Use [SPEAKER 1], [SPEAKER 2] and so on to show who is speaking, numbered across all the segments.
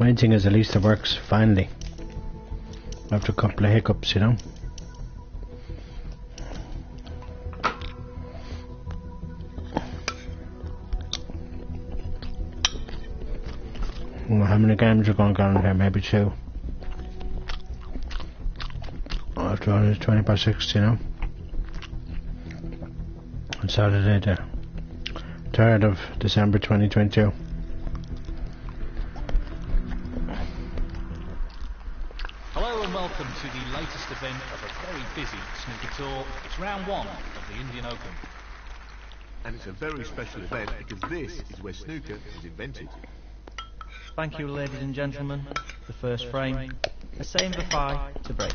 [SPEAKER 1] Main thing is at least it works finally. After a couple of hiccups, you know. Well, how many games are going on here? Maybe 2. After all, it's 20 by 60, you know. On Saturday, the 3rd of December 2022.
[SPEAKER 2] Hello and welcome to the latest event of a very busy snooker tour. It's round 1 of the Indian Open.
[SPEAKER 3] And it's a very special event because this is where snooker was invented.
[SPEAKER 4] Thank you, ladies and gentlemen. The first frame, a same for 5 to break.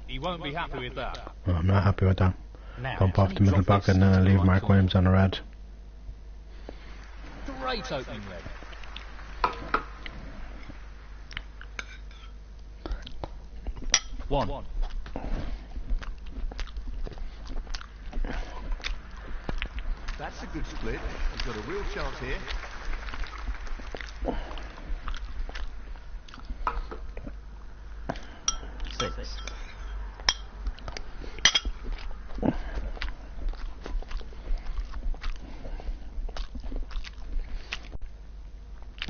[SPEAKER 2] You won't be happy with that.
[SPEAKER 1] Well, I'm not happy with that.
[SPEAKER 2] Now,
[SPEAKER 1] Pump off the middle pocket and then I leave Mark Williams on the red.
[SPEAKER 2] Great opening leg.
[SPEAKER 4] 1.
[SPEAKER 3] That's a good split. He's got a real chance here.
[SPEAKER 4] 6.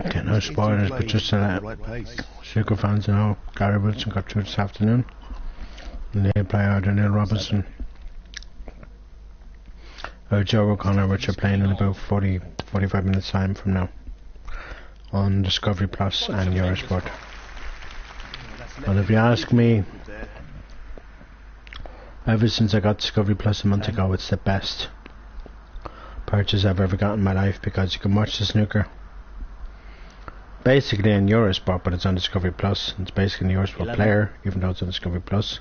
[SPEAKER 1] Okay, no spoilers, but just to let snooker fans know, Gary Wilson got through this afternoon. And they play out Neil Robinson or Joe O'Connor, which are playing in about 40-45 minutes time from now on Discovery Plus and Eurosport. Well, if you ask me, ever since I got Discovery Plus a month ago, it's the best purchase I've ever got in my life, because you can watch the snooker basically in Eurosport, but it's on Discovery Plus. It's basically an Eurosport player, even though it's on Discovery Plus,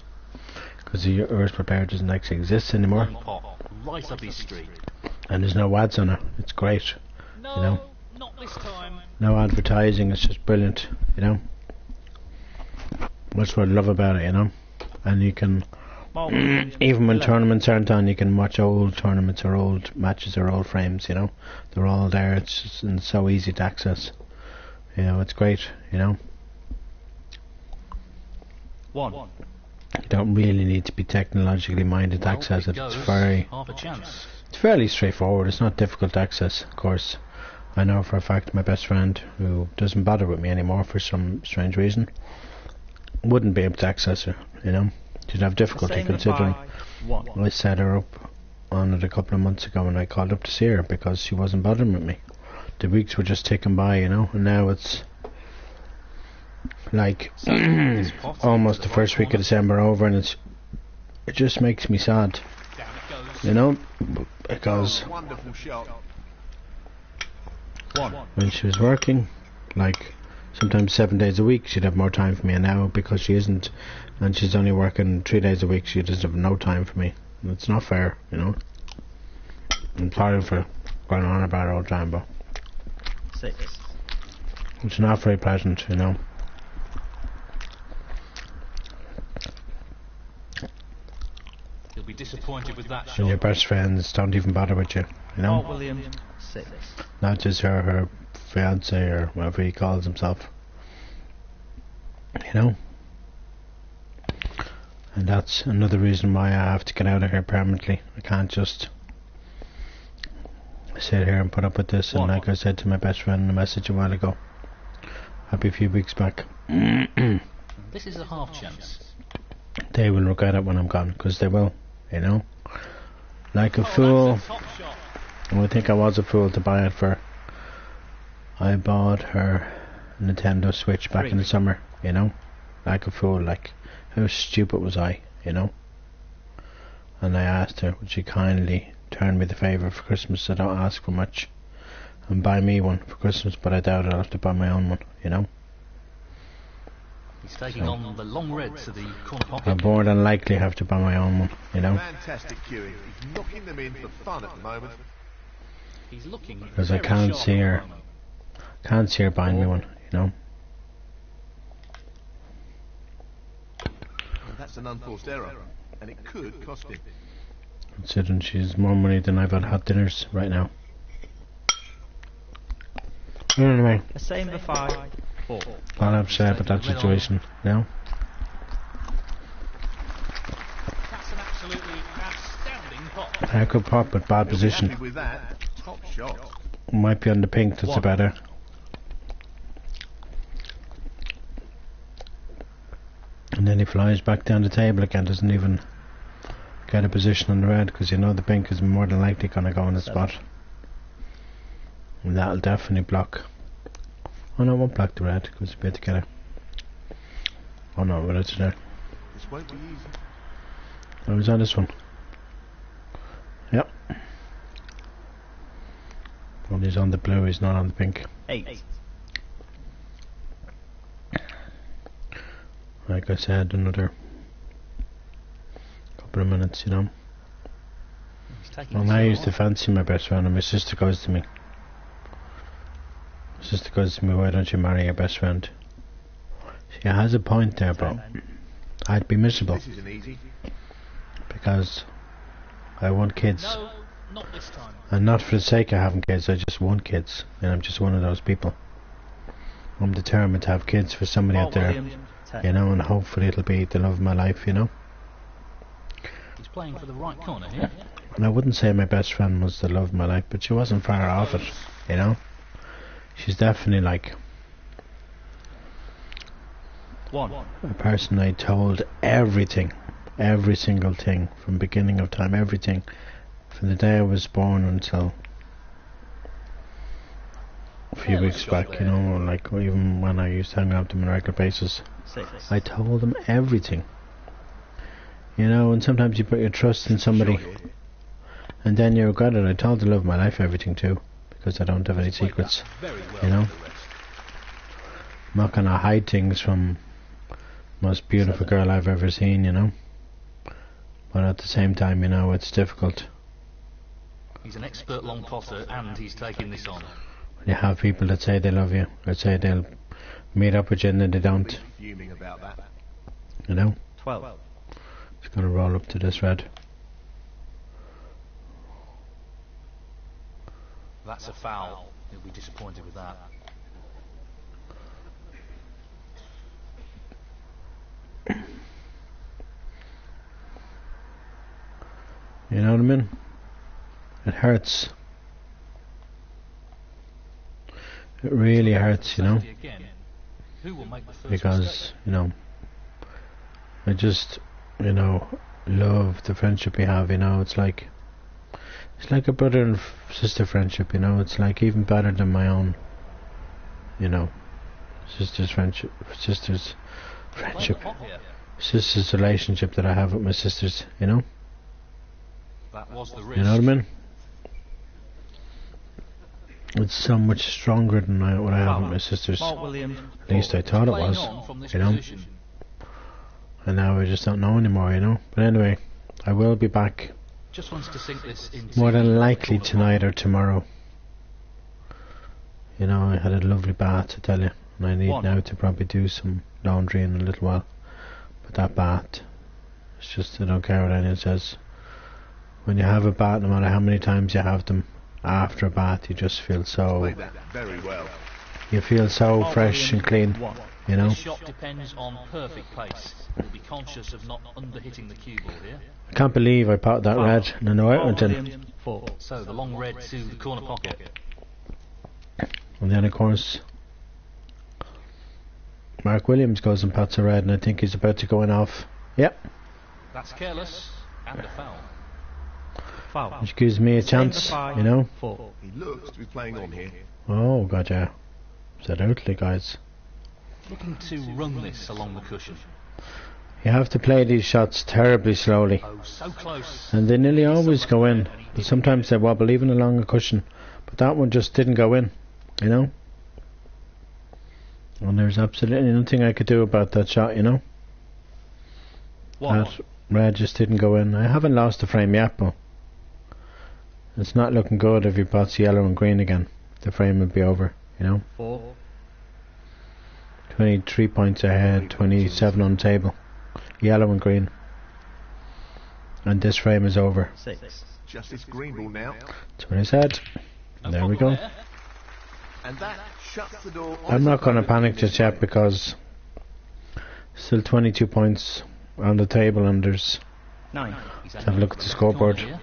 [SPEAKER 1] because the Eurosport player doesn't actually exist anymore.
[SPEAKER 2] Right up his street.
[SPEAKER 1] And there's no ads on it. It's great.
[SPEAKER 2] No,
[SPEAKER 1] you know,
[SPEAKER 2] not this time.
[SPEAKER 1] no advertising. It's just brilliant. You know, that's what I love about it. You know, and you can even when tournaments aren't on, you can watch old tournaments or old matches or old frames. You know, they're all there. It's just, and so easy to access. You know, it's great, you know.
[SPEAKER 4] 1.
[SPEAKER 1] You don't really need to be technologically minded to access it. It's fairly straightforward. It's not difficult to access, of course. I know for a fact my best friend, who doesn't bother with me anymore for some strange reason, wouldn't be able to access it, you know. She'd have difficulty considering I set her up on it a couple of months ago and I called up to see her because she wasn't bothering with me. The weeks were just ticking by, you know, and now it's like almost the first week of December over, and it just makes me sad, you know, because when she was working, like sometimes 7 days a week, she'd have more time for me, and now because she isn't, and she's only working 3 days a week, she doesn't have no time for me. And it's not fair, you know. I'm sorry for going on about it all the time, but
[SPEAKER 4] 6.
[SPEAKER 1] it's not very pleasant, you know.
[SPEAKER 2] You'll be disappointed with that shot.
[SPEAKER 1] And your best friends don't even bother with you, you know.
[SPEAKER 4] Williams, 6.
[SPEAKER 1] Not just her fiance or whatever he calls himself, you know. And that's another reason why I have to get out of here permanently. I can't just sit here and put up with this. And like I said to my best friend in a message a while ago, happy few weeks back,
[SPEAKER 2] this is a half chance.
[SPEAKER 1] they will regret it when I'm gone, because they will, you know. Like a fool. I think I was a fool to buy it for. I bought her Nintendo Switch back in the summer, you know. Like a fool, like, how stupid was I, you know. And I asked her, would she kindly turn me the favour for Christmas, I don't ask for much, and buy me one for Christmas, but I doubt I'll have to buy my own one, you know.
[SPEAKER 2] He's taking on the long red to the corner pocket.
[SPEAKER 1] I more than likely have to buy my own one, you know.
[SPEAKER 3] Fantastic cueing. He's knocking them in for fun at the moment.
[SPEAKER 2] He's looking
[SPEAKER 1] because I
[SPEAKER 2] very
[SPEAKER 1] can't
[SPEAKER 2] sharp
[SPEAKER 1] see
[SPEAKER 2] at the
[SPEAKER 1] her.
[SPEAKER 2] moment.
[SPEAKER 1] Can't see her behind me one, you know.
[SPEAKER 3] Well, that's an unforced error, and it could cost him.
[SPEAKER 1] Considering she's more money than I've had hot dinners right now. Anyway,
[SPEAKER 4] The same for 5, 4.
[SPEAKER 1] I'll have to say about that situation, you know.
[SPEAKER 2] That's an absolutely outstanding pop.
[SPEAKER 1] I could pop with bad
[SPEAKER 3] He'll be
[SPEAKER 1] position.
[SPEAKER 3] happy with that. Top shot.
[SPEAKER 1] Might be on the pink, that's
[SPEAKER 4] One.
[SPEAKER 1] better. And then he flies back down the table again, doesn't even get a position on the red, because you know the pink is more than likely going to go in the spot. And that'll definitely block. Oh no, it won't block the red, because it'll be together. Oh no, but it's there.
[SPEAKER 3] This won't be easy.
[SPEAKER 1] I was on this one. Yep. Well, he's on the blue, he's not on the pink.
[SPEAKER 4] 8.
[SPEAKER 1] Like I said, another couple of minutes, you know.
[SPEAKER 2] He's taking
[SPEAKER 1] Well,
[SPEAKER 2] his
[SPEAKER 1] I
[SPEAKER 2] time.
[SPEAKER 1] used to fancy my best friend, and my sister goes to me. My sister goes to me, why don't you marry your best friend? She has a point there, but I'd be miserable
[SPEAKER 3] This isn't easy.
[SPEAKER 1] because I want kids.
[SPEAKER 2] No, not this time.
[SPEAKER 1] And not for the sake of having kids, I just want kids. And I'm just one of those people. I'm determined to have kids for somebody out there,
[SPEAKER 4] Williams, 10.
[SPEAKER 1] you know, and hopefully it'll be the love of my life, you know.
[SPEAKER 2] He's playing for the right corner here.
[SPEAKER 1] And I wouldn't say my best friend was the love of my life, but she wasn't far off it, you know. She's definitely like
[SPEAKER 4] 1.
[SPEAKER 1] a person I told everything, every single thing, from beginning of time, everything, from the day I was born until a few weeks back, you know, like even when I used to hang out with them on a regular basis.
[SPEAKER 4] 6.
[SPEAKER 1] I told them everything. You know, and sometimes you put your trust in somebody
[SPEAKER 3] Shot here.
[SPEAKER 1] and then you regret it. I told the love of my life everything too, because I don't have any
[SPEAKER 2] Played
[SPEAKER 1] secrets.
[SPEAKER 2] that very well
[SPEAKER 1] you know.
[SPEAKER 2] with the rest.
[SPEAKER 1] I'm not gonna hide things from most beautiful
[SPEAKER 4] 7.
[SPEAKER 1] girl I've ever seen, you know. But at the same time, you know, it's difficult.
[SPEAKER 2] He's an expert long potter, and he's taking this on.
[SPEAKER 1] You have people that say they love you, or say they'll meet up with you and then they don't,
[SPEAKER 3] He'll be fuming about that.
[SPEAKER 1] you know.
[SPEAKER 4] 12.
[SPEAKER 1] It's gonna roll up to this red.
[SPEAKER 2] That's a foul. He'll be disappointed with that.
[SPEAKER 1] You know what I mean? It hurts. It really hurts, you know.
[SPEAKER 2] Safety again. Who will make the first
[SPEAKER 1] Because,
[SPEAKER 2] mistake?
[SPEAKER 1] you know, I just, you know, love the friendship we have, you know. It's like a brother and sister friendship, you know. It's like even better than my own, you know, sister's friendship, sister's friendship,
[SPEAKER 2] Playing the pot here.
[SPEAKER 1] sister's relationship that I have with my sisters, you know.
[SPEAKER 2] That was the risk.
[SPEAKER 1] You know what I mean? It's so much stronger than what I have with my sisters.
[SPEAKER 4] Mark Williams,
[SPEAKER 1] At least I thought it
[SPEAKER 2] Playing
[SPEAKER 1] was,
[SPEAKER 2] on from this
[SPEAKER 1] you know.
[SPEAKER 2] position.
[SPEAKER 1] And now I just don't know anymore, you know. But anyway, I will be back
[SPEAKER 2] Just wants to sink this into
[SPEAKER 1] more than
[SPEAKER 2] the
[SPEAKER 1] likely
[SPEAKER 2] corner
[SPEAKER 1] tonight or tomorrow. You know, I had a lovely bath, I tell you, and I need
[SPEAKER 4] 1.
[SPEAKER 1] now to probably do some laundry in a little while. But that bath, it's just, I don't care what anyone says. When you have a bath, no matter how many times you have them, after a bath you just feel so,
[SPEAKER 3] Played that very well.
[SPEAKER 1] you feel so
[SPEAKER 4] Mark
[SPEAKER 1] fresh and
[SPEAKER 4] Williams,
[SPEAKER 1] clean,
[SPEAKER 4] 1.
[SPEAKER 1] you know.
[SPEAKER 2] This shot depends on perfect pace. He'll be conscious of not under-hitting the cue ball here.
[SPEAKER 1] I can't believe I potted that red, and I know it
[SPEAKER 4] Mark
[SPEAKER 1] went in.
[SPEAKER 4] Williams, 4.
[SPEAKER 2] So the long red to the corner pocket.
[SPEAKER 1] And then of course Mark Williams goes and pots a red, and I think he's about to go in off. Yep,
[SPEAKER 2] That's careless and a foul.
[SPEAKER 4] Foul.
[SPEAKER 1] which gives me a
[SPEAKER 4] Same
[SPEAKER 1] chance,
[SPEAKER 4] for 5,
[SPEAKER 1] you know.
[SPEAKER 4] 4.
[SPEAKER 3] He looks to be playing on here.
[SPEAKER 1] Oh god, yeah. Absolutely, guys.
[SPEAKER 2] Looking to run this along the cushion.
[SPEAKER 1] You have to play these shots terribly slowly,
[SPEAKER 2] Oh, so close.
[SPEAKER 1] and they nearly always go in, but sometimes they wobble even along a cushion. But that one just didn't go in, you know. And there's absolutely nothing I could do about that shot, you know.
[SPEAKER 2] 1-1.
[SPEAKER 1] That red just didn't go in. I haven't lost the frame yet, but It's not looking good if he puts yellow and green again. The frame would be over, you know.
[SPEAKER 4] 4.
[SPEAKER 1] 23 points ahead, 27 on the table. Yellow and green. And this frame is over.
[SPEAKER 4] 6.
[SPEAKER 3] Just this green ball now.
[SPEAKER 1] That's what I said. There we go.
[SPEAKER 3] And that shuts the door.
[SPEAKER 1] I'm not going to panic just yet because still 22 points on the table and there's...
[SPEAKER 4] 9.
[SPEAKER 1] Let's have a look at the scoreboard.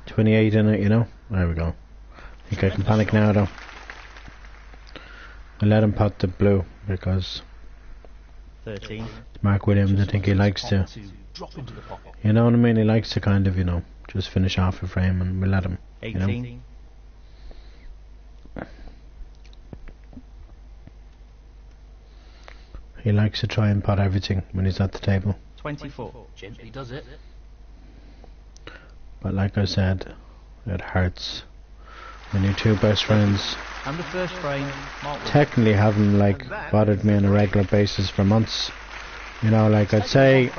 [SPEAKER 1] 28 in it, you know. There we go. I think I can panic now though. I'll let him pot the blue because
[SPEAKER 4] 13.
[SPEAKER 1] Mark Williams, I think he likes to, you know what I mean, he likes to kind of, you know, just finish off a frame and we'll let him,
[SPEAKER 4] 18.
[SPEAKER 1] you know. He likes to try and pot everything when he's at the table.
[SPEAKER 4] 24.
[SPEAKER 2] Gently does it.
[SPEAKER 1] But like I said, it hurts when your two best friends
[SPEAKER 4] And the first frame, Mark Williams.
[SPEAKER 1] technically haven't like bothered me on a regular basis for months. You know, like I'd say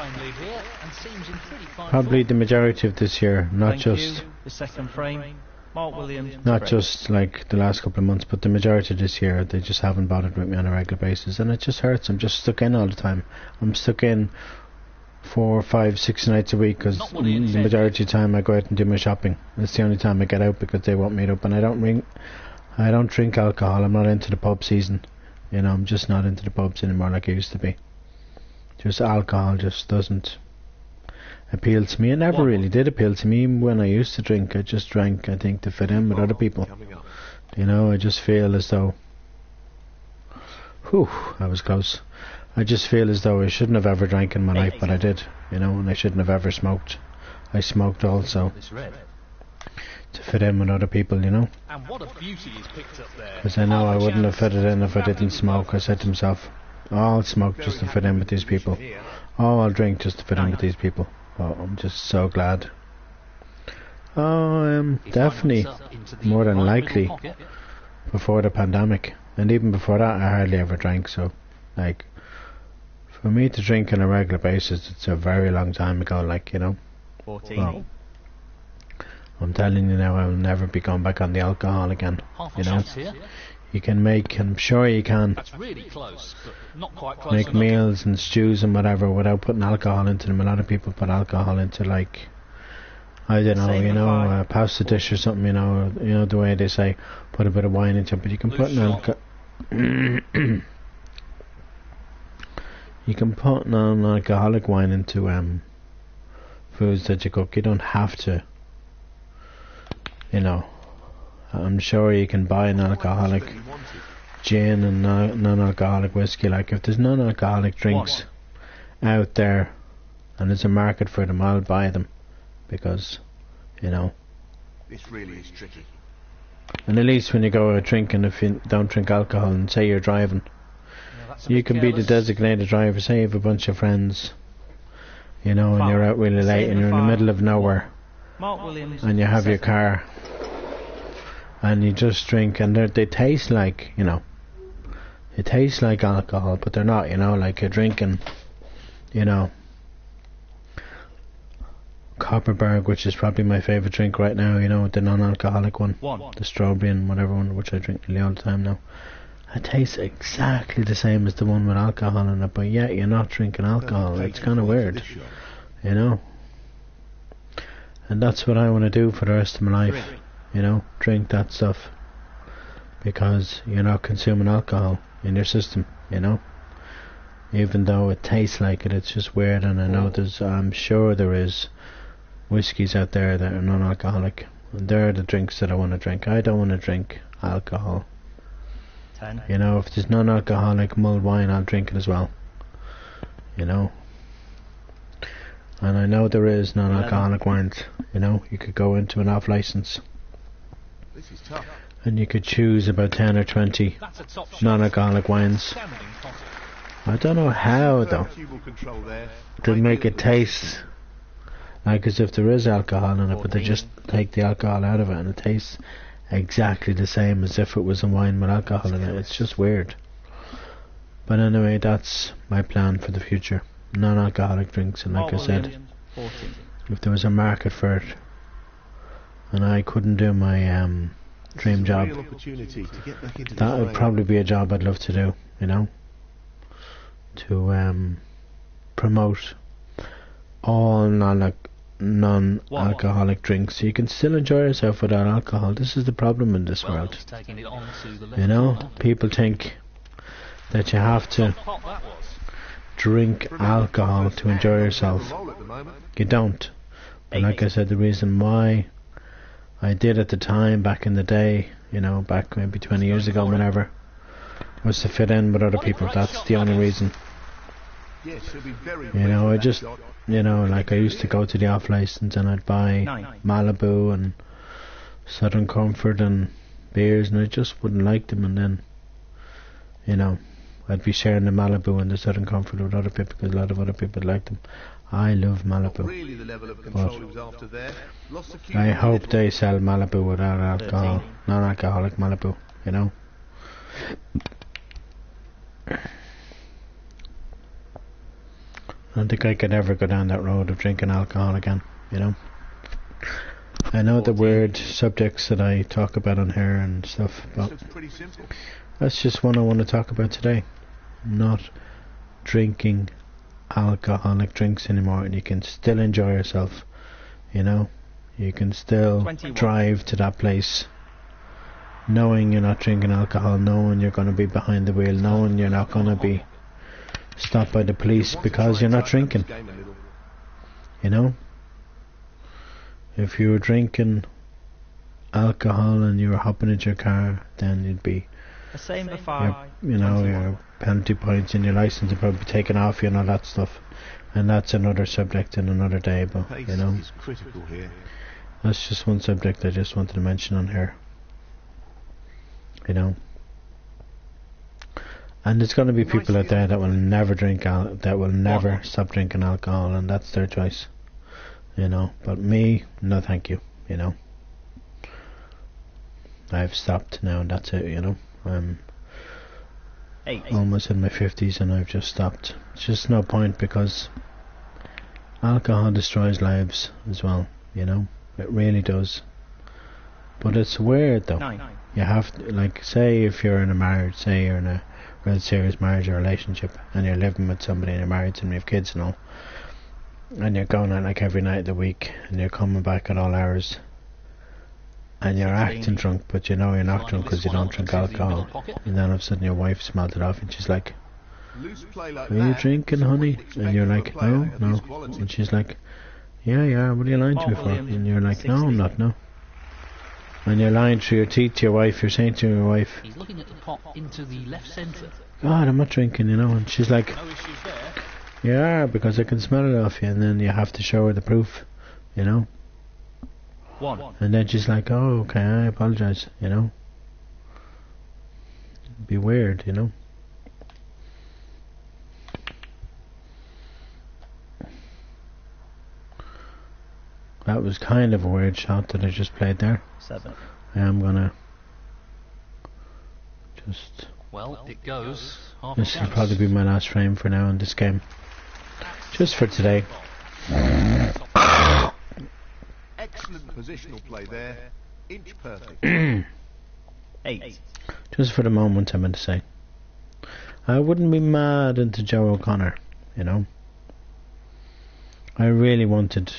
[SPEAKER 1] probably the majority of this year, not
[SPEAKER 4] Thank
[SPEAKER 1] just
[SPEAKER 4] you. The second frame, Mark Williams.
[SPEAKER 1] not
[SPEAKER 4] Fred.
[SPEAKER 1] just like the last couple of months, but the majority of this year, they just haven't bothered with me on a regular basis, and it just hurts. I'm just stuck in all the time. I'm stuck in 4, 5, 6 nights a week because the majority of the time I go out and do my shopping. It's the only time I get out because they want me up, and I don't drink alcohol. I'm not into the pub season. You know, I'm just not into the pubs anymore like I used to be. Just alcohol just doesn't appeal to me. It never really did appeal to me. Even when I used to drink, I just drank, I think, to fit in with other people. You know, I just feel as though... Whew, that was close. I just feel as though I shouldn't have ever drank in my life, but I did. You know, and I shouldn't have ever smoked. I smoked also to fit in with other people, you know.
[SPEAKER 2] And what a beauty he's picked up there.
[SPEAKER 1] Because I know I wouldn't have fitted in if I didn't smoke. I said to myself, oh, I'll smoke just to fit in with these people. Oh, I'll drink just to fit in with these people. Oh, I'm just so glad. Oh, definitely, more than likely, before the pandemic. And even before that, I hardly ever drank. So, like, for me to drink on a regular basis, it's a very long time ago, like, you know.
[SPEAKER 4] 14.
[SPEAKER 1] Well, I'm telling you now, I'll never be going back on the alcohol again, you know. You can make, I'm sure you can,
[SPEAKER 2] That's really close, but not quite close
[SPEAKER 1] make
[SPEAKER 2] enough.
[SPEAKER 1] meals and stews and whatever without putting alcohol into them. A lot of people put alcohol into, like, I don't know,
[SPEAKER 4] Same
[SPEAKER 1] you know,
[SPEAKER 4] applies.
[SPEAKER 1] a pasta dish or something, you know the way they say, put a bit of wine into it, but you can put you can put non-alcoholic wine into foods that you cook. You don't have to, you know. I'm sure you can buy non-alcoholic gin and non-alcoholic whiskey. Like, if there's non-alcoholic drinks out there and there's a market for them, I'll buy them, because, you know.
[SPEAKER 3] This really is tricky.
[SPEAKER 1] And at least when you go out drinking, if you don't drink alcohol and say you're driving, you can be the designated driver. Say you have a bunch of friends, you know, and you're out really late and you're in the middle of nowhere,
[SPEAKER 4] Mark Williams.
[SPEAKER 1] and you have your
[SPEAKER 4] second.
[SPEAKER 1] car and you just drink, and they taste like, you know, it tastes like alcohol, but they're not, you know. Like, you're drinking, you know, Copperberg, which is probably my favourite drink right now, you know, the non-alcoholic one,
[SPEAKER 4] 1.
[SPEAKER 1] the strawberry and whatever one, which I drink nearly all the time now. It tastes exactly the same as the one with alcohol in it, but yet you're not drinking alcohol. It's kind of weird, you know. And that's what I want to do for the rest of my life, you know, drink that stuff, because you're not consuming alcohol in your system, you know. Even though it tastes like it, it's just weird. And I know I'm sure there is whiskies out there that are non-alcoholic, and they're the drinks that I want to drink. I don't want to drink alcohol.
[SPEAKER 4] 10.
[SPEAKER 1] You know, if there's non-alcoholic mulled wine, I'll drink it as well, you know. And I know there is non-alcoholic wines, you know. You could go into an off-license
[SPEAKER 3] This is tough.
[SPEAKER 1] and you could choose about 10 or 20
[SPEAKER 2] That's a top shot.
[SPEAKER 1] non-alcoholic wines.
[SPEAKER 2] Standing potted.
[SPEAKER 1] I don't know how though
[SPEAKER 3] Cubal control there.
[SPEAKER 1] to make it taste like as if there is alcohol in it, but they just take the alcohol out of it and it tastes exactly the same as if it was a wine with alcohol in it. It's just weird. But anyway, that's my plan for the future. Non-alcoholic drinks, and like
[SPEAKER 4] Mark
[SPEAKER 1] I said,
[SPEAKER 4] Williams, 14.
[SPEAKER 1] if there was a market for it, and I couldn't do my dream job,
[SPEAKER 3] Real opportunity to get back into
[SPEAKER 1] that
[SPEAKER 3] the
[SPEAKER 1] would
[SPEAKER 3] frame.
[SPEAKER 1] probably be a job I'd love to do, you know, to promote all non-alcoholic drinks. So you can still enjoy yourself without alcohol. This is the problem in this world.
[SPEAKER 2] He's taking it on to the left
[SPEAKER 1] You know,
[SPEAKER 2] corner.
[SPEAKER 1] people think that you have to
[SPEAKER 2] Pop that was.
[SPEAKER 1] drink alcohol to enjoy yourself.
[SPEAKER 3] Roll at the moment.
[SPEAKER 1] You don't. But like I said, the reason why I did at the time, back in the day, you know, back maybe 20 years ago, whenever, was to fit in with other people. That's the only reason.
[SPEAKER 3] Yes, he'll be very
[SPEAKER 1] You know, I
[SPEAKER 3] pleased with
[SPEAKER 1] just,
[SPEAKER 3] that shot.
[SPEAKER 1] you know, like I used to go to the off license and I'd buy Malibu and Southern Comfort and beers, and I just wouldn't like them, and then, you know, I'd be sharing the Malibu and the Southern Comfort with other people because a lot of other people like them. I love
[SPEAKER 3] Not
[SPEAKER 1] Malibu.
[SPEAKER 3] really the level of control he was after there. Lost the cue
[SPEAKER 1] I
[SPEAKER 3] a
[SPEAKER 1] hope
[SPEAKER 3] little.
[SPEAKER 1] they sell Malibu without alcohol,
[SPEAKER 4] 13.
[SPEAKER 1] non-alcoholic Malibu, you know. I don't think I could ever go down that road of drinking alcohol again, you know. I know the weird subjects that I talk about on here and stuff,
[SPEAKER 3] This
[SPEAKER 1] but
[SPEAKER 3] looks pretty simple.
[SPEAKER 1] that's just one I want to talk about today. Not drinking alcoholic drinks anymore, and you can still enjoy yourself, you know. You can still
[SPEAKER 4] 21.
[SPEAKER 1] drive to that place knowing you're not drinking alcohol, knowing you're going to be behind the wheel, knowing you're not going to be stopped by the police
[SPEAKER 3] Want to
[SPEAKER 1] because
[SPEAKER 3] try
[SPEAKER 1] you're
[SPEAKER 3] and
[SPEAKER 1] not
[SPEAKER 3] tighten up
[SPEAKER 1] drinking,
[SPEAKER 3] his game a little.
[SPEAKER 1] you know. If you were drinking alcohol and you were hopping into your car, then you'd be,
[SPEAKER 4] The same for 5.
[SPEAKER 1] you know,
[SPEAKER 4] 21.
[SPEAKER 1] your penalty points and your license would probably be taken off you and all that stuff. And that's another subject in another day, but,
[SPEAKER 3] Pace
[SPEAKER 1] you know,
[SPEAKER 3] is critical here.
[SPEAKER 1] that's just one subject I just wanted to mention on here. You know. And there's going to be people out there that will never drink that will never stop drinking alcohol, and that's their choice. You know, but me, no thank you, you know. I've stopped now and that's it, you know. I'm
[SPEAKER 4] 8.
[SPEAKER 1] almost in my 50s and I've just stopped. It's just no point because alcohol destroys lives as well, you know. It really does. But it's weird though.
[SPEAKER 4] 9.
[SPEAKER 1] You have to, like, say if you're in a marriage, say you're in a real serious marriage or relationship and you're living with somebody and you're married and you have kids and all, and you're going out like every night of the week and you're coming back at all hours and you're
[SPEAKER 4] 16.
[SPEAKER 1] acting drunk, but you know you're not drunk because you don't drink alcohol, and then all of a sudden your wife smelled it off and she's like,
[SPEAKER 3] Loose play like
[SPEAKER 1] are you
[SPEAKER 3] that
[SPEAKER 1] drinking,
[SPEAKER 3] is what
[SPEAKER 1] honey?
[SPEAKER 3] you'd expect
[SPEAKER 1] And you're
[SPEAKER 3] from a
[SPEAKER 1] like,
[SPEAKER 3] player
[SPEAKER 1] no,
[SPEAKER 3] of
[SPEAKER 1] no.
[SPEAKER 3] his quality.
[SPEAKER 1] And she's like, yeah, what are you lying to me for?
[SPEAKER 4] Williams,
[SPEAKER 1] And you're like, no, I'm
[SPEAKER 4] 16.
[SPEAKER 1] not, no. And you're lying through your teeth to your wife, you're saying to your wife,
[SPEAKER 2] He's looking at the pop into the left centre.
[SPEAKER 1] God, I'm not drinking, you know. And she's like,
[SPEAKER 2] No issues there.
[SPEAKER 1] yeah, because I can smell it off you. And then you have to show her the proof, you know.
[SPEAKER 4] 1.
[SPEAKER 1] And then she's like, oh, okay, I apologise, you know. It'd be weird, you know. That was kind of a weird shot that I just played there.
[SPEAKER 4] 7.
[SPEAKER 1] I am gonna just...
[SPEAKER 2] Well, it goes. Half
[SPEAKER 1] This
[SPEAKER 2] a
[SPEAKER 1] will
[SPEAKER 2] chance.
[SPEAKER 1] probably be my last frame for now in this game. Just for today.
[SPEAKER 3] Excellent positional play there. Inch perfect.
[SPEAKER 4] 8.
[SPEAKER 1] Just for the moment, I meant to say. I wouldn't be mad into Joe O'Connor, you know. I really wanted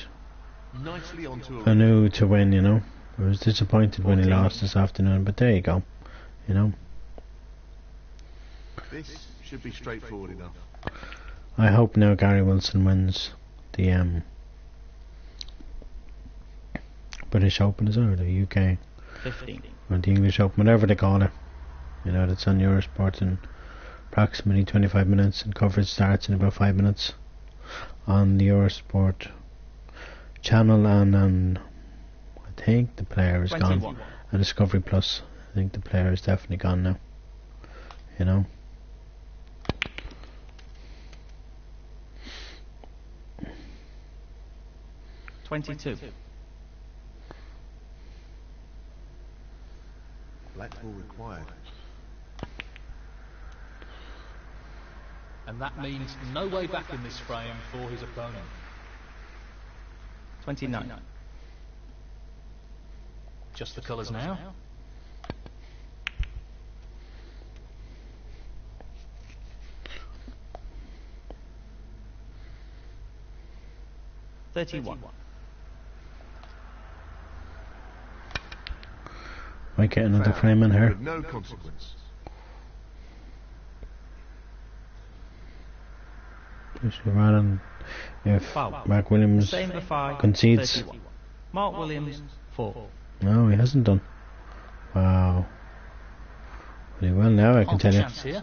[SPEAKER 3] Nicely onto a
[SPEAKER 1] Anu to win, you know. I was disappointed when he
[SPEAKER 4] 14.
[SPEAKER 1] lost this afternoon, but there you go, you know.
[SPEAKER 3] This should be straightforward enough.
[SPEAKER 1] I hope now Gary Wilson wins the British Open as well, or the UK,
[SPEAKER 4] 15.
[SPEAKER 1] or the English Open, whatever they call it. You know, that's on Eurosport in approximately 25 minutes, and coverage starts in about 5 minutes on the Eurosport channel, and I think the player is
[SPEAKER 4] 21.
[SPEAKER 1] gone. And Discovery Plus, I think the player is definitely gone now. You know.
[SPEAKER 4] $22.
[SPEAKER 3] Black ball required.
[SPEAKER 2] And that means no way back in this frame for his opponent.
[SPEAKER 4] 29.
[SPEAKER 2] Just the colours now.
[SPEAKER 4] $31.
[SPEAKER 1] Might get another frame in here.
[SPEAKER 3] With no consequence.
[SPEAKER 1] Just rather than if
[SPEAKER 4] Foul.
[SPEAKER 1] Mark Williams
[SPEAKER 4] Same for 5.
[SPEAKER 1] concedes.
[SPEAKER 4] 31. Mark Williams, 4.
[SPEAKER 1] No, he hasn't done. Wow. Pretty well now, I can tell you.
[SPEAKER 2] Chance here.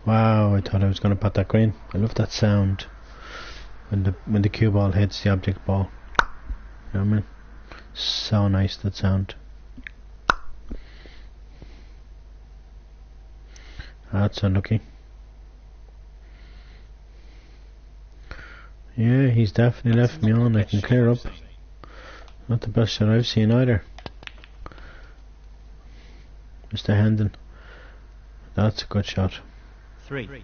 [SPEAKER 1] Wow, I thought I was going to put that green. I love that sound when the cue ball hits the object ball. You know what I mean? So nice, that sound. That's unlucky. Yeah, he's definitely left me on. I can clear up. Not the best shot I've seen either. Mr. Hendon. That's a good shot.
[SPEAKER 4] 3.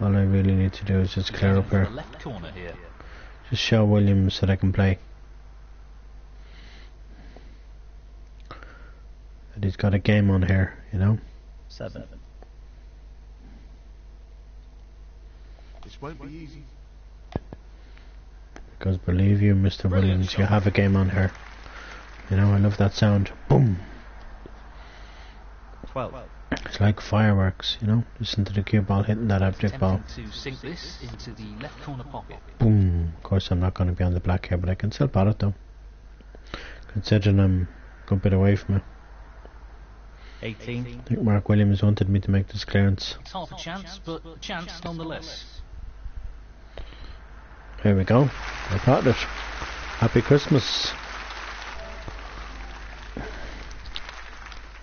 [SPEAKER 1] All I really need to do is just clear up here.
[SPEAKER 2] Left corner here.
[SPEAKER 1] Just show Williams that I can play. That he's got a game on here, you know.
[SPEAKER 4] 7.
[SPEAKER 3] This won't be easy.
[SPEAKER 1] Because believe you, Mr. Williams, you have a game on here. You know, I love that sound. Boom!
[SPEAKER 4] 12.
[SPEAKER 1] It's like fireworks, you know. Listen to the cue ball hitting that object ball.
[SPEAKER 2] To sink this into the left corner pocket.
[SPEAKER 1] Boom! Of course, I'm not going to be on the black here, but I can still pot it though. Considering I'm a good bit away from it.
[SPEAKER 4] 18.
[SPEAKER 1] I think Mark Williams wanted me to make this clearance.
[SPEAKER 2] It's half a chance, but a chance nonetheless.
[SPEAKER 1] Here we go. I potted it. Happy Christmas.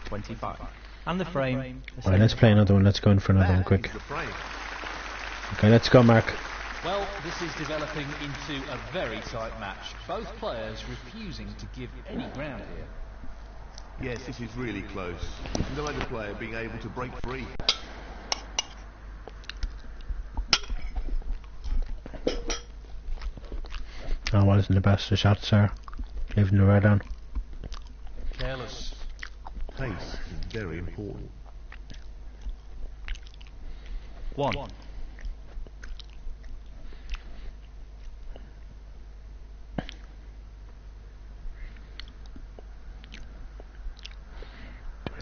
[SPEAKER 4] 25. And the frame.
[SPEAKER 1] Alright, let's play another one. Let's go in for another one
[SPEAKER 3] That
[SPEAKER 1] quick.
[SPEAKER 3] is the frame.
[SPEAKER 1] Okay, let's go, Mark.
[SPEAKER 2] Well, this is developing into a very tight match. Both players refusing to give any ground here.
[SPEAKER 3] Yes, this is really close, with neither player being able to break free.
[SPEAKER 1] Oh, wasn't the best of shots, sir. Leaving the red on.
[SPEAKER 2] Careless.
[SPEAKER 3] Pace is very important.
[SPEAKER 4] 1.
[SPEAKER 1] You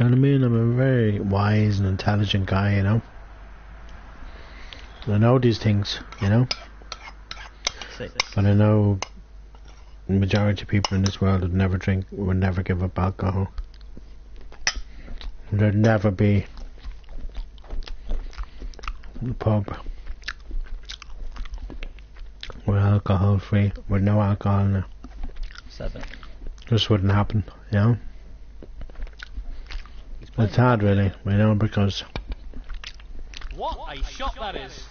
[SPEAKER 1] know what I mean? I'm a very wise and intelligent guy, you know. I know these things, you know.
[SPEAKER 4] 6.
[SPEAKER 1] But I know the majority of people in this world would never drink, would never give up alcohol. There'd never be a pub with alcohol free, with no alcohol in it.
[SPEAKER 4] 7.
[SPEAKER 1] Just wouldn't happen, you know. It's hard really, you know, because
[SPEAKER 2] What a shot that is.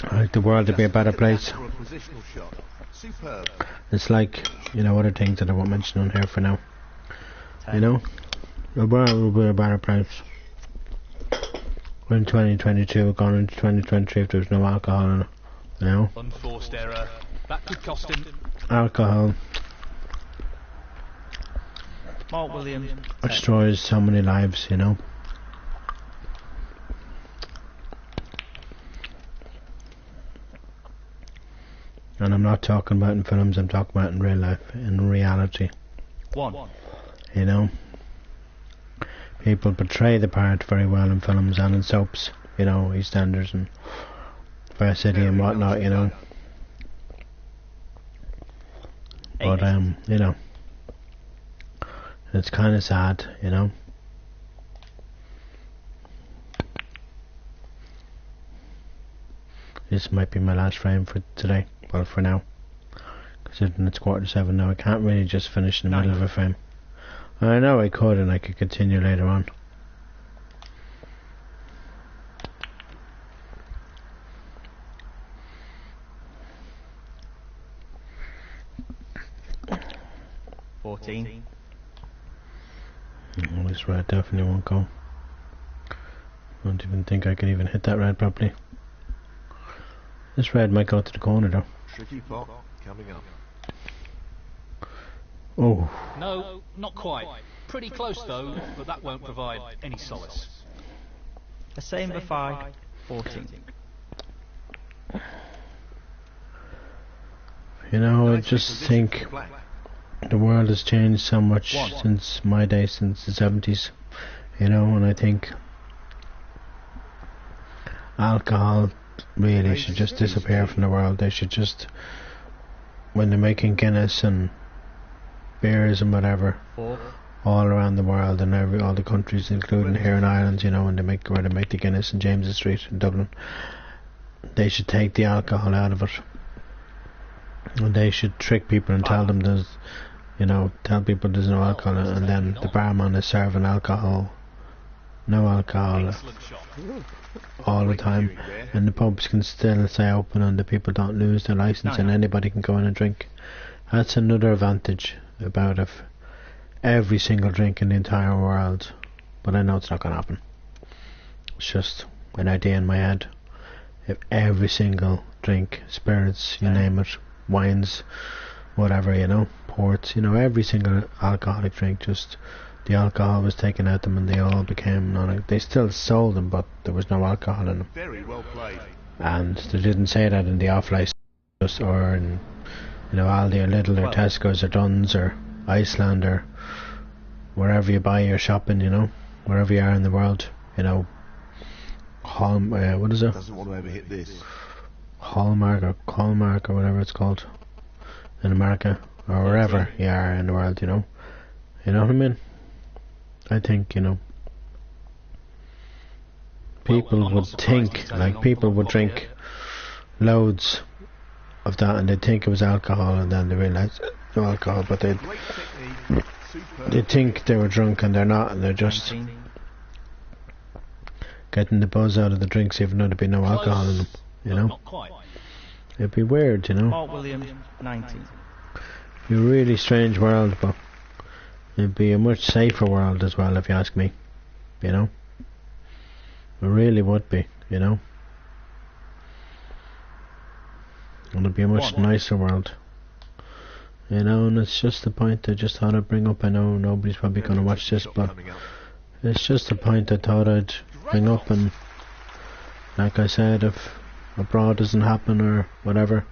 [SPEAKER 1] I like the world to be a better place.
[SPEAKER 3] For a positional shot. Superb.
[SPEAKER 1] It's like, you know, other things that I won't mention on here for now.
[SPEAKER 4] 10.
[SPEAKER 1] You know, the world will be a better place. We're in 2022, gone into 2023 if there's no alcohol in it. You know,
[SPEAKER 2] Unforced error. That could cost him.
[SPEAKER 1] alcohol
[SPEAKER 4] Mark Williams, 10.
[SPEAKER 1] destroys so many lives, you know. And I'm not talking about in films, I'm talking about in real life, in reality,
[SPEAKER 4] 1.
[SPEAKER 1] you know. People portray the part very well in films and in soaps, you know, EastEnders and Fair City and whatnot, you know. But, you know, it's kind of sad, you know. This might be my last frame for today. Well, for now. Considering it's 7:15 now, I can't really just finish in the middle of a frame. I know I could, and I could continue later on. This red definitely won't go. Don't even think I can even hit that red properly. This red might go to the corner though.
[SPEAKER 3] Tricky pot coming up.
[SPEAKER 1] Oh,
[SPEAKER 2] No, not quite. Pretty close though, but that won't provide any solace.
[SPEAKER 4] A same for 5, 14.
[SPEAKER 1] you know, I just think the world has changed so much since my day, since the 70s, you know, and I think alcohol really should just disappear from the world. They should just, when they're making Guinness and beers and whatever,
[SPEAKER 4] 4,
[SPEAKER 1] all around the world and all the countries, including here in Ireland, you know, when they make where they make the Guinness in James's Street in Dublin, they should take the alcohol out of it. And they should trick people and tell them there's, you know, tell people there's no alcohol, and then the barman is serving alcohol, no alcohol, all the time, and the pubs can still stay open and the people don't lose their license and anybody can go in and drink. That's another advantage about if every single drink in the entire world, but I know it's not going to happen. It's just an idea in my head. If every single drink, spirits, you name it, wines, whatever, you know, ports, you know, every single alcoholic drink, just the alcohol was taken out of them and they all became they still sold them, but there was no alcohol in them.
[SPEAKER 3] Very well played.
[SPEAKER 1] And they didn't say that in the off-license or in, you know, Aldi or Lidl or Tesco's or Dunn's or Iceland or wherever you buy your shopping, you know, wherever you are in the world, you know, what is it?
[SPEAKER 3] Doesn't want to ever hit this.
[SPEAKER 1] Hallmark or whatever it's called in America or wherever you are in the world, you know what I mean? I think, you know, people would think, like, people would drink loads of that and they'd think it was alcohol and then they realise no alcohol, but they'd think they were drunk and they're not, and they're just getting the buzz out of the drinks even though there'd be no alcohol in them, you know? It'd be weird, you know?
[SPEAKER 4] Fort William, 19.
[SPEAKER 1] It'd be a really strange world, but it'd be a much safer world as well, if you ask me, you know? It really would be, you know? And it'd be a much nicer world, you know, and it's just the point I just thought I'd bring up. I know nobody's probably going to watch this, but it's just a point I thought I'd bring up, and like I said, if abroad doesn't happen or whatever,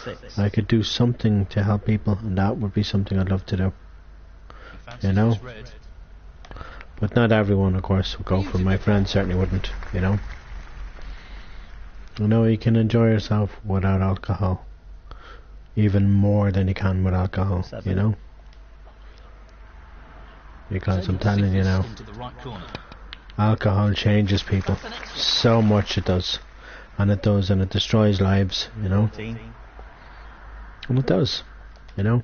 [SPEAKER 4] 6.
[SPEAKER 1] I could do something to help people, and that would be something I'd love to do, you know? But not everyone, of course, would go for it. My friends certainly wouldn't, you know? You know, you can enjoy yourself without alcohol even more than you can with alcohol,
[SPEAKER 4] 7.
[SPEAKER 1] you know? Because I'm telling you now, alcohol changes people so much. It does, and it destroys lives, you know?
[SPEAKER 4] 14.
[SPEAKER 1] And it does, you know?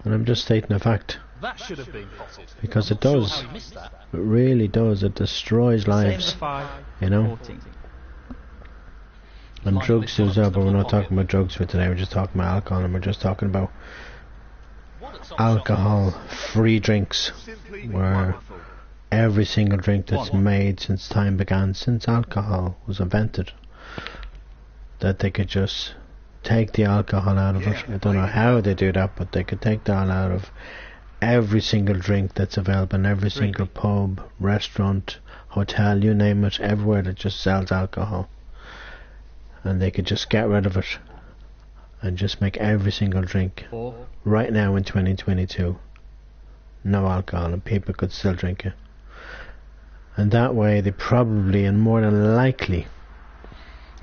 [SPEAKER 1] And I'm just stating a fact,
[SPEAKER 2] That should have been potted.
[SPEAKER 1] because it does. It really does. It destroys
[SPEAKER 4] Same
[SPEAKER 1] lives,
[SPEAKER 4] for 5,
[SPEAKER 1] you know?
[SPEAKER 4] 14.
[SPEAKER 1] And drugs as well, but we're not talking about drugs for today. We're just talking about alcohol, and we're just talking about alcohol-free drinks, where every single drink that's made since time began, since alcohol was invented, that they could just take the alcohol out of it. I don't know how they do that, but they could take that out of every single drink that's available in every single pub, restaurant, hotel, you name it, everywhere that just sells alcohol. And they could just get rid of it and just make every single drink
[SPEAKER 4] 4.
[SPEAKER 1] right now in 2022 no alcohol, and people could still drink it. And that way they probably and more than likely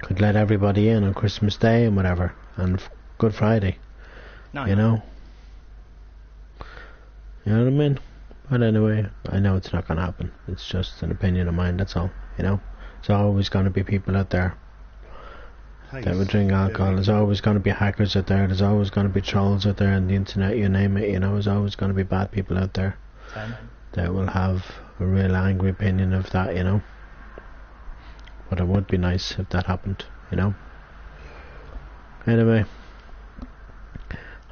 [SPEAKER 1] could let everybody in on Christmas Day and whatever, and Good Friday,
[SPEAKER 4] 9.
[SPEAKER 1] you know what I mean? But anyway, I know it's not going to happen. It's just an opinion of mine, that's all, you know? There's always going to be people out there that would drink alcohol. There's always going to be hackers out there. There's always going to be trolls out there on the internet, you name it, you know. There's always going to be bad people out there
[SPEAKER 4] 10.
[SPEAKER 1] that will have a real angry opinion of that, you know. But it would be nice if that happened, you know. Anyway,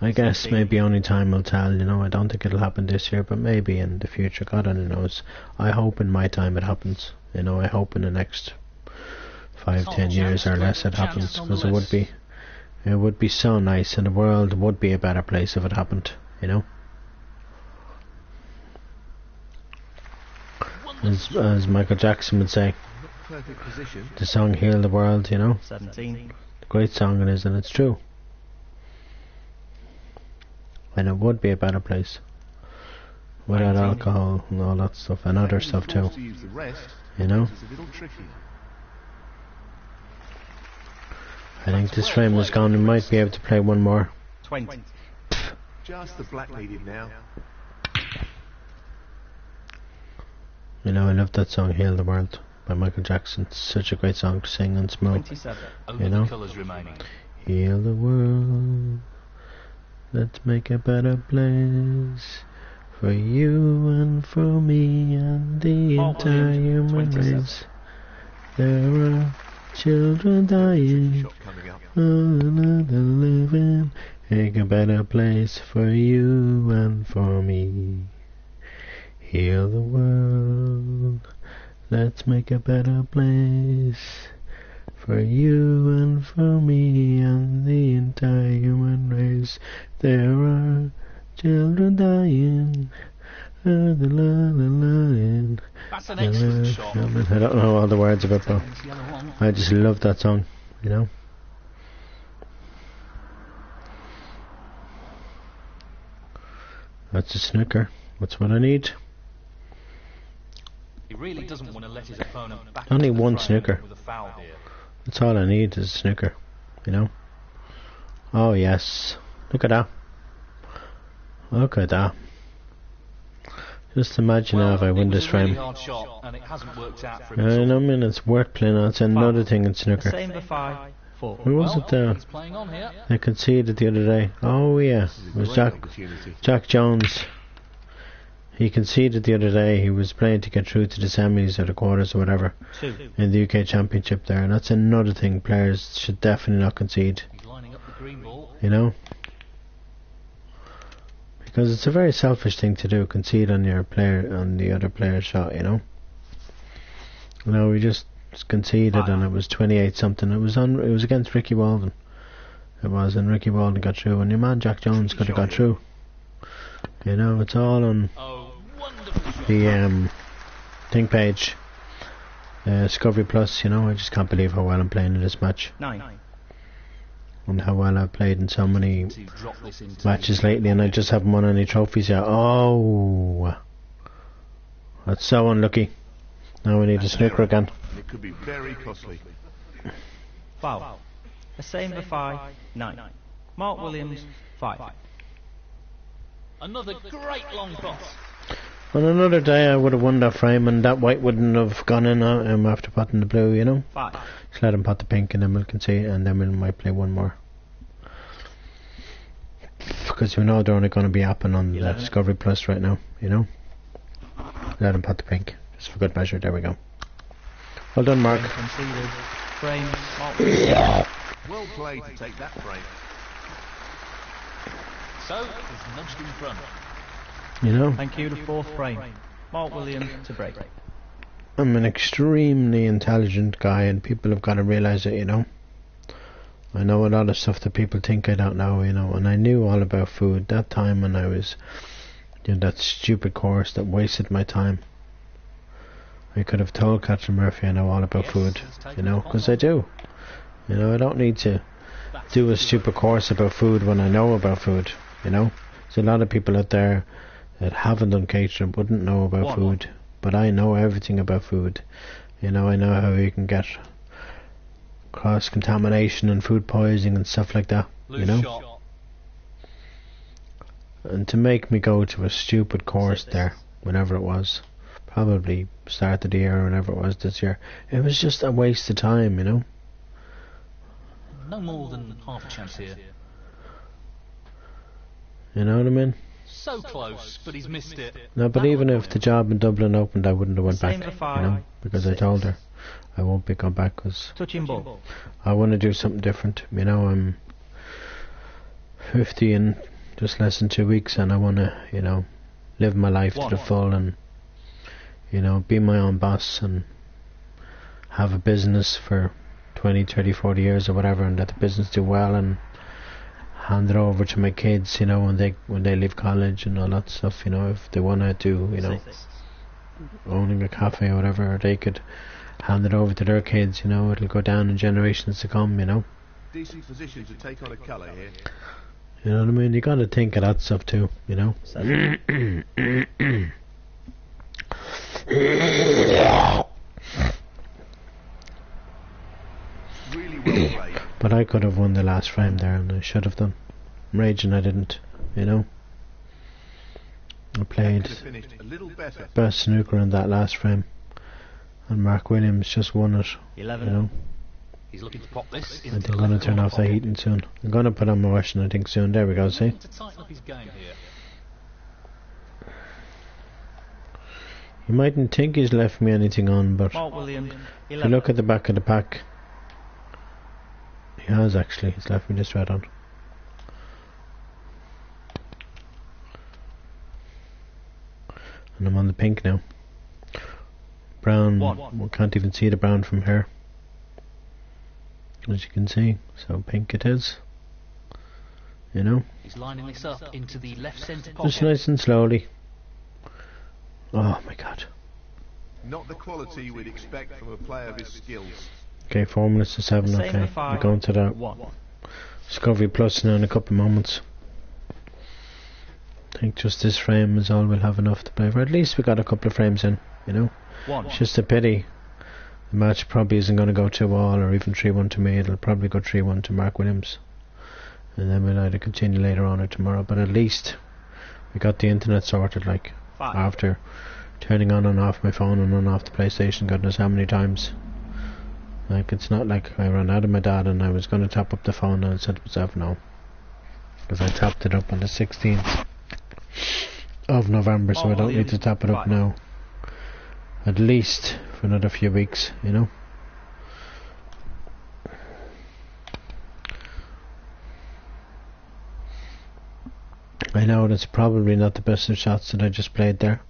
[SPEAKER 1] I guess maybe only time will tell, you know. I don't think it'll happen this year, but maybe in the future, God only knows. I hope in my time it happens, you know. I hope in the next 5-10 years or less it happens, because it would be so nice, and the world would be a better place if it happened, you know. as Michael Jackson would say,
[SPEAKER 3] Perfect position.
[SPEAKER 1] the song Heal the World, you know.
[SPEAKER 4] 17.
[SPEAKER 1] Great song it is, and it's true. And it would be a better place without
[SPEAKER 4] 19.
[SPEAKER 1] alcohol and all that stuff, and other stuff too,
[SPEAKER 3] To use the rest,
[SPEAKER 1] you know.
[SPEAKER 3] it's a little tricky.
[SPEAKER 1] I think this frame is gone. We might be able to play one more.
[SPEAKER 4] 20.
[SPEAKER 3] Just the black needed now.
[SPEAKER 1] You know, I love that song Heal the World by Michael Jackson. It's such a great song to sing and smooth.
[SPEAKER 4] 27.
[SPEAKER 2] Only
[SPEAKER 1] You know?
[SPEAKER 2] the colours remaining.
[SPEAKER 1] Heal the world, let's make a better place for you and for me and the
[SPEAKER 4] Mark
[SPEAKER 1] entire
[SPEAKER 4] Williams,
[SPEAKER 1] human
[SPEAKER 4] 27.
[SPEAKER 1] race. There are children dying,
[SPEAKER 3] Shot coming up.
[SPEAKER 1] another living. Make a better place for you and for me. Heal the world, let's make a better place for you and for me and the entire human race. There are children dying. La, la, la, la,
[SPEAKER 2] That's an excellent shot.
[SPEAKER 1] I don't know all the words of it, but
[SPEAKER 2] It's the other one.
[SPEAKER 1] I just love that song, you know. That's a snooker. That's what I need.
[SPEAKER 2] He really doesn't want to let his opponent back
[SPEAKER 1] Only
[SPEAKER 2] into the
[SPEAKER 1] one
[SPEAKER 2] frame
[SPEAKER 1] snooker.
[SPEAKER 2] with a foul here.
[SPEAKER 1] That's all I need is a snooker, you know. Oh yes, look at that. Look at that. Just imagine now if I win
[SPEAKER 2] it was
[SPEAKER 1] this
[SPEAKER 2] a really
[SPEAKER 1] frame.
[SPEAKER 2] hard shot, and it hasn't worked out for him
[SPEAKER 1] I
[SPEAKER 2] at all.
[SPEAKER 1] know, man, it's worth playing on. It's another thing in
[SPEAKER 4] The
[SPEAKER 1] snooker.
[SPEAKER 4] same for 5. 4.
[SPEAKER 1] Who was it there?
[SPEAKER 2] He's playing on here.
[SPEAKER 1] I conceded the other day. Oh yeah, it was
[SPEAKER 3] Great opportunity.
[SPEAKER 1] Jack Jones. He conceded the other day. He was playing to get through to the semis or the quarters or whatever
[SPEAKER 4] 2.
[SPEAKER 1] in the UK Championship there, and that's another thing. Players should definitely not concede,
[SPEAKER 2] He's lining up the green ball.
[SPEAKER 1] you know, because it's a very selfish thing to do. Concede on your player, on the other player's shot, you know. No, we just conceded, and it was 28 something. It was against Ricky Walden. It was, and Ricky Walden got through, and your man Jack Jones could have got through. You know, it's all on
[SPEAKER 2] Oh, wonderful shot.
[SPEAKER 1] the thing page, Discovery Plus. You know, I just can't believe how well I'm playing in this match,
[SPEAKER 4] 9.
[SPEAKER 1] and how well I've played in so many
[SPEAKER 2] To drop this into
[SPEAKER 1] matches lately, and I just haven't won any trophies yet. Oh, that's so unlucky. Now we need a snooker again.
[SPEAKER 3] It could be very costly.
[SPEAKER 4] Foul. The same for 5. 9. Mark Williams. 5.
[SPEAKER 2] Another great long cross.
[SPEAKER 1] On another day I would have won that frame, and that white wouldn't have gone in after potting the blue, you know.
[SPEAKER 4] 5.
[SPEAKER 1] Just let him pot the pink, and then we'll concede, and then we might play one more. Because you know they're only going to be apping on the Discovery Plus right now, you know. Let him pot the pink, just for good measure. There we go. Well done, Mark.
[SPEAKER 4] Conceded. Frame. Mark Williams.
[SPEAKER 3] Well played to take that frame.
[SPEAKER 2] So, he's nudged in front.
[SPEAKER 1] You know,
[SPEAKER 4] Thank you. The 4th frame. Mark Williams to break.
[SPEAKER 1] I'm an extremely intelligent guy, and people have got to realise it, you know. I know a lot of stuff that people think I don't know, you know, and I knew all about food that time when I was doing that stupid course that wasted my time. I could have told Catherine Murphy I know all about food, you know, because I do. You know, I don't need to do a stupid course about food when I know about food, you know. There's a lot of people out there that haven't done catering, wouldn't know about food, but I know everything about food. You know, I know how you can get cross-contamination and food poisoning and stuff like that, you know.
[SPEAKER 2] Shot.
[SPEAKER 1] And to make me go to a stupid course there, whenever it was, probably start of the year or whenever it was this year, it was just a waste of time, you know.
[SPEAKER 2] No more than half a chance here.
[SPEAKER 1] You know what I mean?
[SPEAKER 2] So close, but he's missed it.
[SPEAKER 1] No, but even if the job in Dublin opened, I wouldn't have went back,
[SPEAKER 4] Same for
[SPEAKER 1] you
[SPEAKER 4] 5.
[SPEAKER 1] know, because I told her I won't be going back, because
[SPEAKER 4] Touching ball.
[SPEAKER 1] I want to do something different. You know, I'm 50 in just less than 2 weeks, and I want to, you know, live my life to the full, and, you know, be my own boss, and have a business for 20, 30, 40 years or whatever, and let the business do well, and hand it over to my kids, you know, when they leave college and all that stuff, you know, if they want to do, you know, owning a cafe or whatever, or they could hand it over to their kids, you know, it'll go down in generations to come, you know.
[SPEAKER 3] Decent position to take on a colour here.
[SPEAKER 1] You know what I mean? You gotta think of that stuff too, you know.
[SPEAKER 3] Really well played.
[SPEAKER 1] But I could have won the last frame there, and I should have done. I'm raging I didn't, you know. I played
[SPEAKER 3] Could have finished a little better.
[SPEAKER 1] best snooker in that last frame, and Mark Williams just won it,
[SPEAKER 4] 11.
[SPEAKER 1] you know.
[SPEAKER 2] He's looking to pop this
[SPEAKER 1] I
[SPEAKER 2] into
[SPEAKER 1] think
[SPEAKER 2] the
[SPEAKER 1] I'm going to
[SPEAKER 2] left
[SPEAKER 1] turn
[SPEAKER 2] corner
[SPEAKER 1] off the
[SPEAKER 2] pocket.
[SPEAKER 1] heating soon. I'm going to put on my washing, I think, soon. There we go, see?
[SPEAKER 2] To tighten up his game here.
[SPEAKER 1] You mightn't think he's left me anything on, but
[SPEAKER 4] Mark Williams,
[SPEAKER 1] if you
[SPEAKER 4] 11.
[SPEAKER 1] look at the back of the pack, he has actually. He's left me this red on. And I'm on the pink now. Brown, we can't even see the brown from here, as you can see. So pink it is, you know.
[SPEAKER 2] He's lining this up into the left centre
[SPEAKER 1] Just
[SPEAKER 2] pocket.
[SPEAKER 1] nice and slowly. Oh my god.
[SPEAKER 3] Not the quality we'd expect from a player of his skills.
[SPEAKER 1] Okay, 4 minutes to 7,
[SPEAKER 4] Same
[SPEAKER 1] okay.
[SPEAKER 4] with five.
[SPEAKER 1] We're going to the
[SPEAKER 4] 1.
[SPEAKER 1] Discovery Plus now in a couple of moments. I think just this frame is all we'll have enough to play for. At least we got a couple of frames in, you know.
[SPEAKER 4] 1.
[SPEAKER 1] It's just a pity the match probably isn't going to go 2-all or even 3-1 to me. It'll probably go 3-1 to Mark Williams, and then we'll either continue later on or tomorrow. But at least we got the internet sorted, like
[SPEAKER 4] 5.
[SPEAKER 1] after turning on and off my phone and on off the PlayStation God knows how many times. Like, it's not like I ran out of my data and I was going to top up the phone, and I said to myself no, because I topped it up on the 16th of November, so I don't need to top it up now, at least for another few weeks, you know. I know that's probably not the best of shots that I just played there.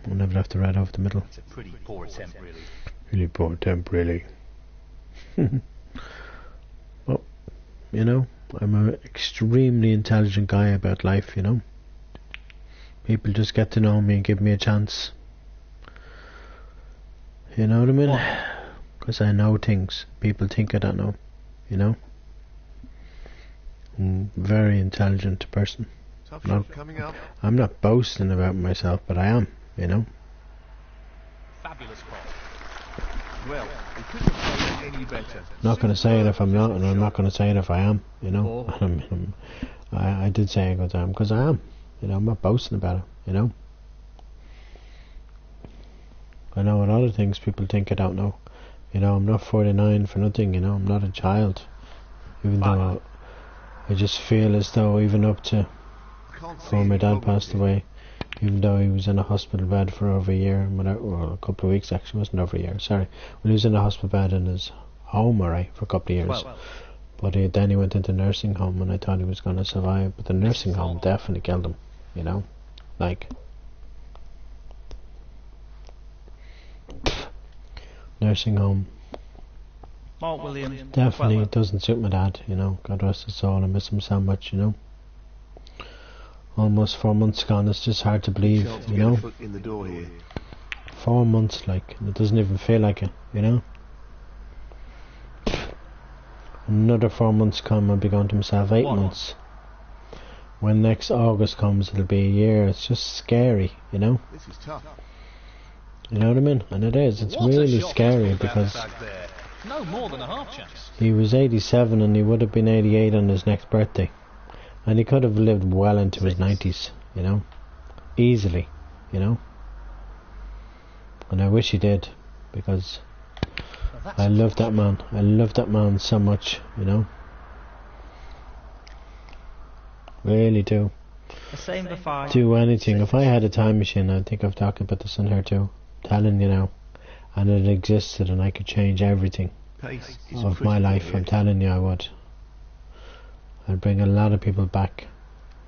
[SPEAKER 1] I never left the red over the middle.
[SPEAKER 2] It's a pretty poor attempt, really.
[SPEAKER 1] Really poor attempt, really. Well, you know, I'm an extremely intelligent guy about life, you know. People just get to know me and give me a chance. You know what I mean? Because I know things people think I don't know, you know. I'm a very intelligent person.
[SPEAKER 3] Tough shot coming up.
[SPEAKER 1] I'm not boasting about myself, but I am, you know.
[SPEAKER 2] Fabulous pop.
[SPEAKER 3] Well, he couldn't have played any better.
[SPEAKER 1] Not going to say it if I'm not, and I'm not going to say it if I am, you know. I did say a good time, because I am, you know. I'm not boasting about it, you know. I know a lot of things people think I don't know, you know. I'm not 49 for nothing, you know. I'm not a child, even though I just feel as though even up to before my dad passed away, even though he was in a hospital bed for over a year, or a couple of weeks actually, it wasn't over a year, sorry. When he was in a hospital bed in his home, alright, for a couple of years. But then he went into nursing home, and I thought he was going to survive, but the nursing home definitely killed him, you know. Like, nursing home
[SPEAKER 4] Mark Williams,
[SPEAKER 1] definitely
[SPEAKER 4] 12.
[SPEAKER 1] doesn't suit my dad, you know. God rest his soul, I miss him so much, you know. Almost 4 months gone, it's just hard to believe,
[SPEAKER 3] Chance to
[SPEAKER 1] you
[SPEAKER 3] get a
[SPEAKER 1] know.
[SPEAKER 3] foot in the door here.
[SPEAKER 1] 4 months, like, and it doesn't even feel like it, you know. Another 4 months come, I'll be going to myself 8 months. When next August comes, it'll be a year. It's just scary, you know.
[SPEAKER 3] This is tough.
[SPEAKER 1] You know what I mean? And it is. It's
[SPEAKER 2] What a
[SPEAKER 1] really
[SPEAKER 2] shot
[SPEAKER 1] scary
[SPEAKER 2] he's pulled out
[SPEAKER 1] because
[SPEAKER 2] the bag there. No more than a half chance.
[SPEAKER 1] he was 87 and he would have been 88 on his next birthday, and he could have lived well into his 90s, you know, easily, you know. And I wish he did, because I love that man. I love that man so much, you know. Really do.
[SPEAKER 4] The same for 5.
[SPEAKER 1] Do anything. If I had a time machine, I think I've talked about this in here too. Telling you now, and it existed, and I could change everything
[SPEAKER 3] Pace is
[SPEAKER 1] of my
[SPEAKER 3] critical
[SPEAKER 1] life.
[SPEAKER 3] here.
[SPEAKER 1] I'm telling you, I would. I'd bring a lot of people back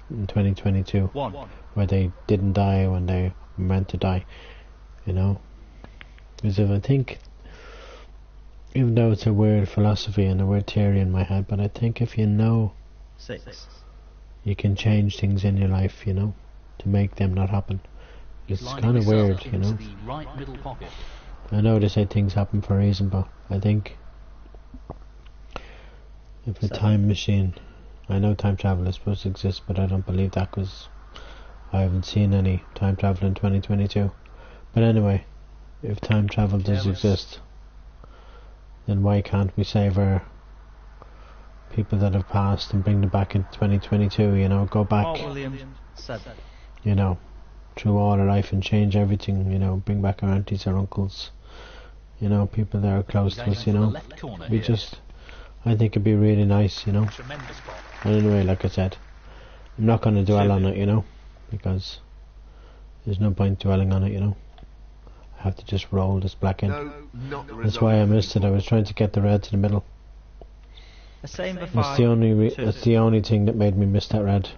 [SPEAKER 1] in 2022
[SPEAKER 4] 1.
[SPEAKER 1] where they didn't die when they were meant to die, you know. Because if I think, even though it's a weird philosophy and a weird theory in my head, but I think if you know
[SPEAKER 4] 6.
[SPEAKER 1] you can change things in your life, you know, to make them not happen, It's
[SPEAKER 2] lining
[SPEAKER 1] kind of
[SPEAKER 2] this
[SPEAKER 1] weird,
[SPEAKER 2] up
[SPEAKER 1] you
[SPEAKER 2] into
[SPEAKER 1] know.
[SPEAKER 2] the right middle pocket.
[SPEAKER 1] I know they say things happen for a reason, but I think if a time machine, I know time travel is supposed to exist, but I don't believe that because I haven't seen any time travel in 2022. But anyway, if time travel does exist, then why can't we save our people that have passed and bring them back in 2022, you know, go back, you know, through all our life and change everything, you know, bring back our aunties, our uncles, you know, people that are close to us, you know. We just, I think it'd be really nice, you know. And anyway, like I said, I'm not going to dwell on it, you know, because there's no point dwelling on it, you know. I have to just roll this black in. That's why I missed it. I was trying to get the red to the middle. That's the only thing that made me miss that red.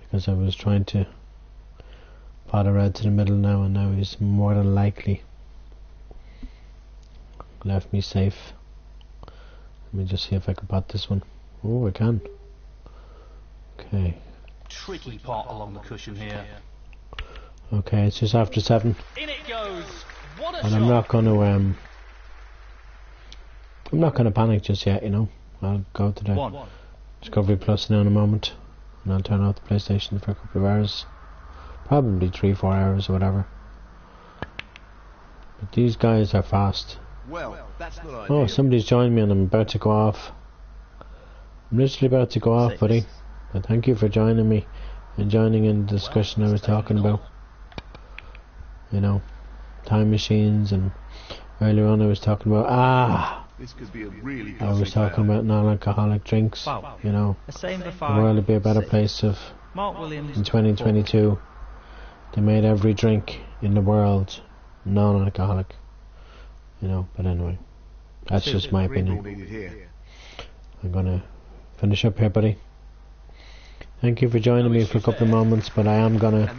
[SPEAKER 1] Because I was trying to pot a red to the middle now, and now he's more than likely left me safe. Let me just see if I can pot this one. Oh, I can. Okay.
[SPEAKER 2] Tricky pot along the cushion here.
[SPEAKER 1] Okay, it's just after 7.
[SPEAKER 2] In it goes. What a
[SPEAKER 1] And
[SPEAKER 2] shot.
[SPEAKER 1] I'm not gonna panic just yet, you know. I'll go to the Discovery Plus now in a moment, and I'll turn off the PlayStation for a couple of hours, probably 3-4 hours or whatever. But these guys are fast.
[SPEAKER 3] Well, that's not
[SPEAKER 1] Oh,
[SPEAKER 3] ideal.
[SPEAKER 1] somebody's joined me and I'm about to go off. I'm literally about to go off, buddy. But thank you for joining me and joining in the discussion I was talking about. You know, time machines, and earlier on I was talking about
[SPEAKER 3] This could be a really
[SPEAKER 1] I was talking about non-alcoholic drinks. You know, the world would be a better place if in 2022 they made every drink in the world non-alcoholic. You know, but anyway, that's just my opinion. I'm gonna finish up here, buddy. Thank you for joining me for a couple of moments, but I am gonna,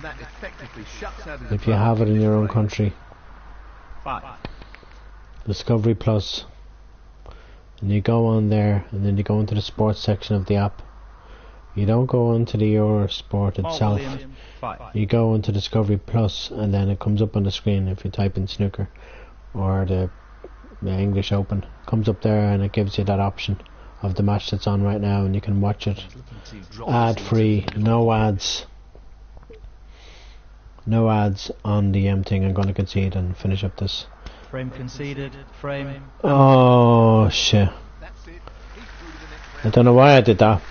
[SPEAKER 1] if you have it in your own country, Discovery Plus, and you go on there, and then you go into the sports section of the app. You don't go into the Eurosport itself. You go into Discovery Plus, and then it comes up on the screen if you type in snooker or the English Open. It comes up there, and it gives you that option of the match that's on right now, and you can watch it ad free, no ads on the thing. I'm going to concede and finish up this.
[SPEAKER 4] Frame conceded. Frame.
[SPEAKER 1] Oh shit, I don't know why I did that.